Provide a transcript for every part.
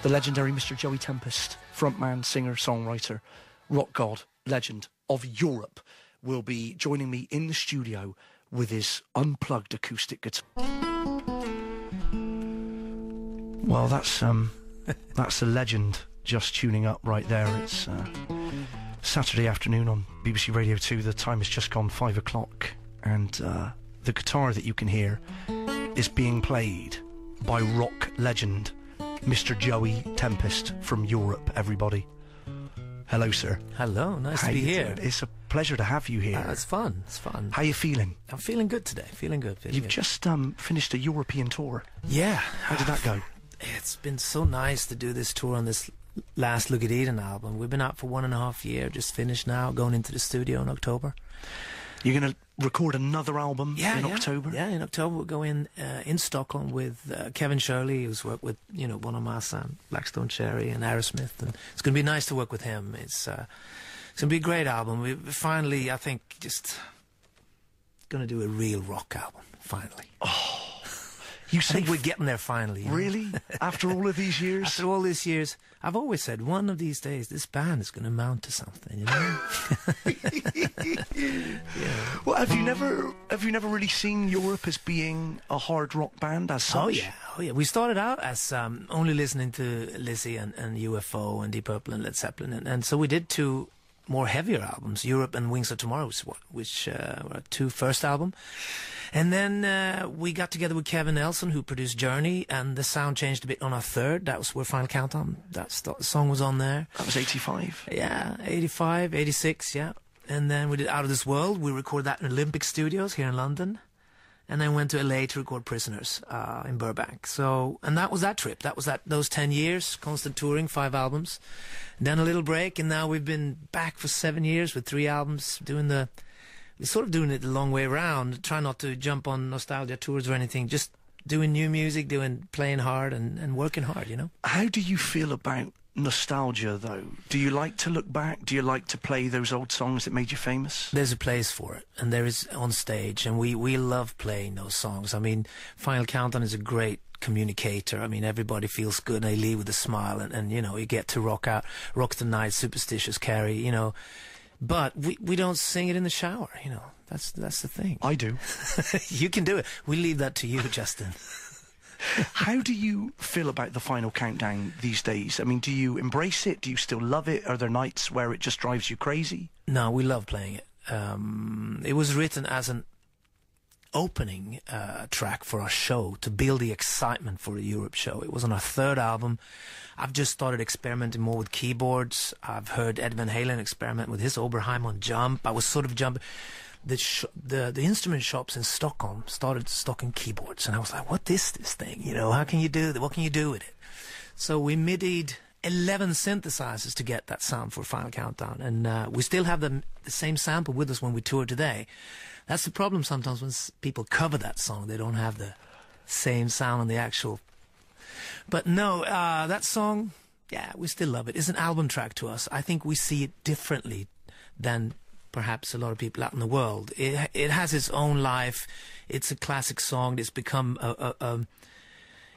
The legendary Mr. Joey Tempest, frontman, singer, songwriter, rock god, legend of Europe, will be joining me in the studio with his unplugged acoustic guitar. Well, that's a legend just tuning up right there. It's Saturday afternoon on BBC Radio 2. The time has just gone 5 o'clock, and the guitar that you can hear is being played by rock legend Mr. Joey Tempest from Europe, everybody. Hello, sir. Hello, nice to be here. It's a pleasure to have you here. It's fun, it's fun. How are you feeling? I'm feeling good today, feeling good. You've just finished a European tour. Yeah. How did that go? It's been so nice to do this tour on this last Look at Eden album. We've been out for 1.5 years, just finished now, going into the studio in October. You're going to record another album in October? Yeah, in October we'll go in Stockholm with Kevin Shirley, who's worked with, Bono Massa, Blackstone Cherry and Aerosmith, and it's going to be nice to work with him. It's going to be a great album. We finally, I think, just going to do a real rock album, finally. Oh, I think we're getting there finally. Really? After all of these years? After all these years, I've always said one of these days this band is going to amount to something, you know? Yeah. Well, have you never really seen Europe as being a hard rock band as such? Oh yeah. We started out as only listening to Lizzie and UFO and Deep Purple and Led Zeppelin, and so we did 2 more heavier albums, Europe and Wings of Tomorrow, which were our 2 first album. And then we got together with Kevin Nelson, who produced Journey, and the sound changed a bit on our 3rd. That was where Final Countdown, that song was on there. That was 85? Yeah, 85, 86, yeah. And then we did Out of This World. We recorded that in Olympic Studios here in London. And then went to LA to record Prisoners in Burbank. And that was that trip. That was those 10 years, constant touring, 5 albums. And then a little break, and now we've been back for 7 years with 3 albums, we're sort of doing it the long way around, try not to jump on nostalgia tours or anything, just doing new music, playing hard and working hard, you know? How do you feel about nostalgia, though? Do you like to look back? Do you like to play those old songs that made you famous? There's a place for it, and there is on stage, and we love playing those songs. I mean, Final Countdown is a great communicator. I mean, everybody feels good, and they leave with a smile, and you get to rock the night, Superstitious, Carrie, But we don't sing it in the shower, That's the thing. I do. You can do it. We leave that to you, Justin. How do you feel about the Final Countdown these days? I mean, do you embrace it? Do you still love it? Are there nights where it just drives you crazy? No, we love playing it. It was written as an opening track for our show to build the excitement for the Europe show. It was on our 3rd album. I've just started experimenting more with keyboards. I've heard Ed Van Halen experiment with his Oberheim on Jump. I was sort of jumping. The instrument shops in Stockholm started stocking keyboards, and I was like, what is this thing? How can you do that? What can you do with it? So we MIDI'd 11 synthesizers to get that sound for Final Countdown, and we still have the same sample with us when we tour today. That's the problem sometimes when people cover that song. They don't have the same sound on the actual. But no, that song, yeah, we still love it. It's an album track to us. I think we see it differently than perhaps a lot of people out in the world. It has its own life. It's a classic song. It's become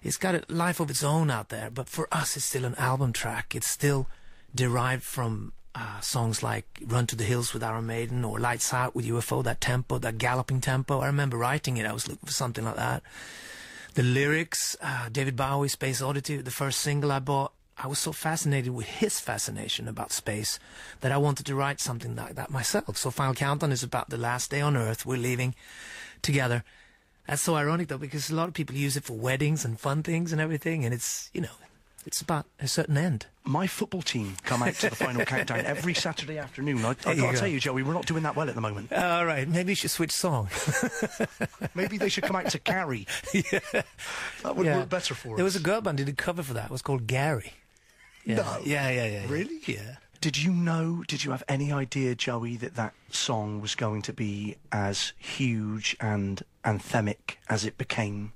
it's got a life of its own out there. But for us, it's still an album track. It's still derived from songs like Run to the Hills with Iron Maiden or Lights Out with UFO, that tempo, that galloping tempo. I remember writing it. I was looking for something like that. The lyrics, David Bowie, Space Oddity, the first single I bought, I was so fascinated with his fascination about space that I wanted to write something like that myself. So Final Countdown is about the last day on Earth. We're leaving together. That's so ironic, though, because a lot of people use it for weddings and fun things and everything, and it's, it's about a certain end. My football team come out to the Final Countdown every Saturday afternoon. I've got to tell you, Joey, we're not doing that well at the moment. All right, maybe you should switch song. Maybe they should come out to Carrie. Yeah. That would work better for us. There was a girl band who did a cover for that. It was called Gary. Yeah. No. Yeah. Really? Yeah. Did you have any idea, Joey, that song was going to be as huge and anthemic as it became?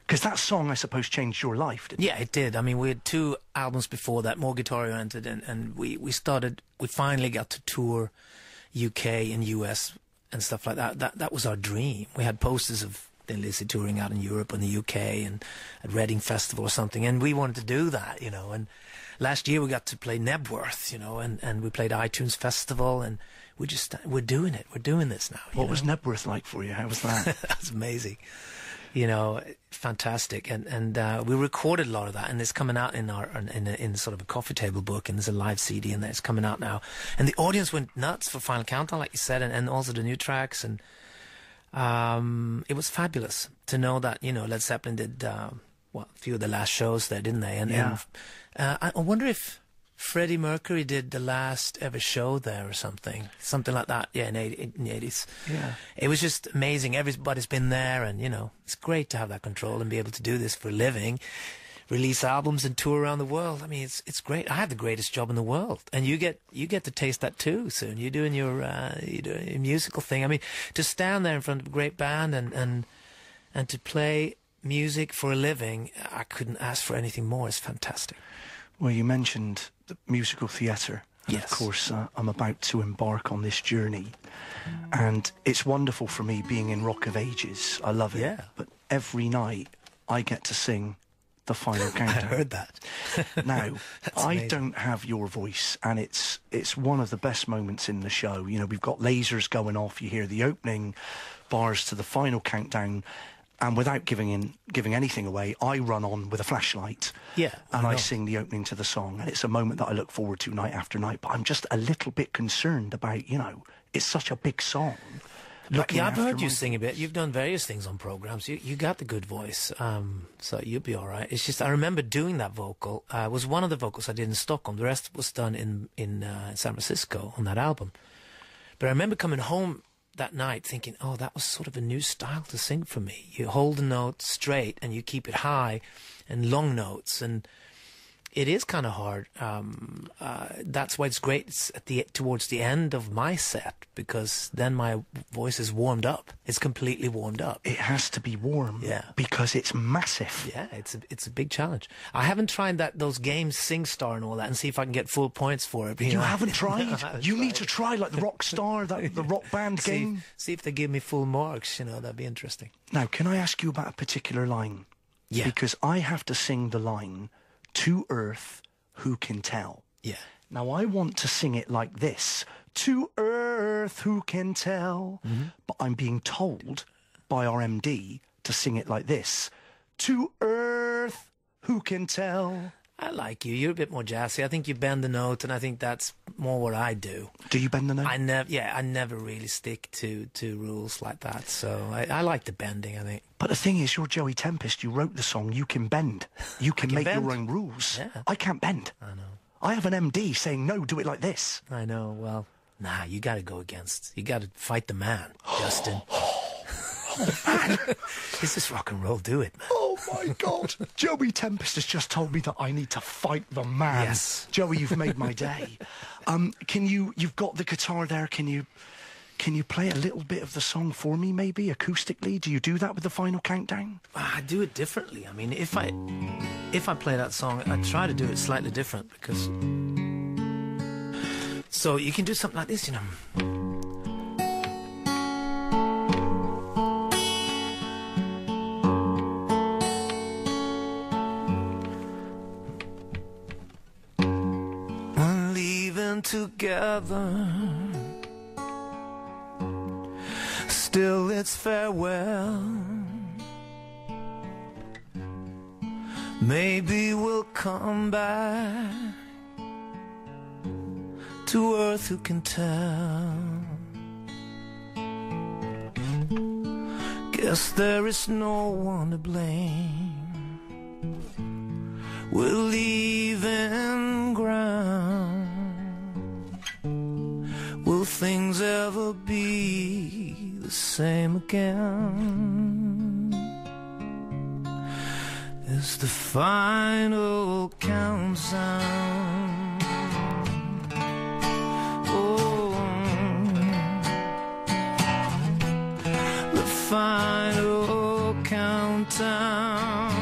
Because that song, I suppose, changed your life, didn't it? Yeah, it did. I mean, we had 2 albums before that, more guitar-oriented, and we finally got to tour UK and US and stuff like that. That was our dream. We had posters of Thin Lizzy touring out in Europe and the UK and at Reading Festival or something, and we wanted to do that, you know. And last year we got to play Nebworth, you know, and we played iTunes Festival, and we're doing it. We're doing this now. What was Nebworth like for you? How was that? That's amazing. You know, fantastic, and we recorded a lot of that, and it's coming out in sort of a coffee table book, and there's a live CD, and it's coming out now, and the audience went nuts for Final Countdown, like you said, and also the new tracks, and it was fabulous to know that, you know, Led Zeppelin did a few of the last shows there, didn't they? And I wonder if Freddie Mercury did the last ever show there or something like that. Yeah, in the 80s. Yeah, it was just amazing. Everybody's been there, and you know, it's great to have that control and be able to do this for a living, release albums and tour around the world. I mean, it's great. I have the greatest job in the world, and you get to taste that too soon. You're doing your musical thing. I mean, to stand there in front of a great band and to play music for a living, I couldn't ask for anything more. It's fantastic. Well, you mentioned the musical theatre. And yes. Of course, I'm about to embark on this journey. And it's wonderful for me being in Rock of Ages. I love it. Yeah. But every night, I get to sing the Final Countdown. I heard that. Now, I don't have your voice, and it's one of the best moments in the show. You know, we've got lasers going off. You hear the opening bars to the Final Countdown. And without giving anything away, I run on with a flashlight. Yeah, and I sing the opening to the song. And it's a moment that I look forward to night after night. But I'm just a little bit concerned about, you know, it's such a big song. Yeah, I've heard you sing a bit. You've done various things on programs. You got the good voice, so you'll be all right. It's just I remember doing that vocal. It was one of the vocals I did in Stockholm. The rest was done in San Francisco on that album. But I remember coming home that night thinking, oh, that was sort of a new style to sing for me. You hold the note straight and you keep it high and long notes, and it is kind of hard. That's why it's great towards the end of my set, because then my voice is warmed up. It's completely warmed up. It has to be warm, yeah, because it's massive. Yeah, it's a big challenge. I haven't tried those games, SingStar and all that, and see if I can get full points for it. You haven't tried? You need to try, like the Rockstar, the rock band game. See if they give me full marks. You know, that'd be interesting. Now, can I ask you about a particular line? Yeah. Because I have to sing the line, "To Earth, who can tell?" Yeah. Now, I want to sing it like this. To Earth, who can tell? Mm-hmm. But I'm being told by our MD to sing it like this. To Earth, who can tell? I like you. You're a bit more jazzy. I think you bend the note, and I think that's more what I do. Do you bend the note? I never really stick to rules like that. So I like the bending, I think. But the thing is, you're Joey Tempest. You wrote the song. You can bend. You can make your own rules. Yeah. I can't bend. I know. I have an MD saying, no, do it like this. I know. Well, nah, you got to go against. You got to fight the man, Justin. Man. It's just rock and roll. Do it, man. Oh, my God. Joey Tempest has just told me that I need to fight the man. Yes. Joey, you've made my day. You've got the guitar there. Can you play a little bit of the song for me, maybe, acoustically? Do you do that with the Final Countdown? I do it differently. I mean, if I play that song, I try to do it slightly different, because... So you can do something like this, you know. Together, still it's farewell. Maybe we'll come back to Earth, who can tell? Guess there is no one to blame. We're leaving ground. Will things ever be the same again? It's the final countdown. Oh, the final countdown.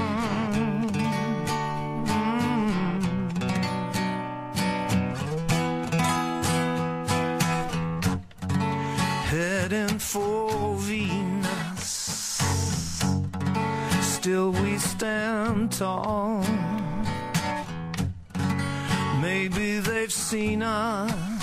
Heading for Venus, still we stand tall. Maybe they've seen us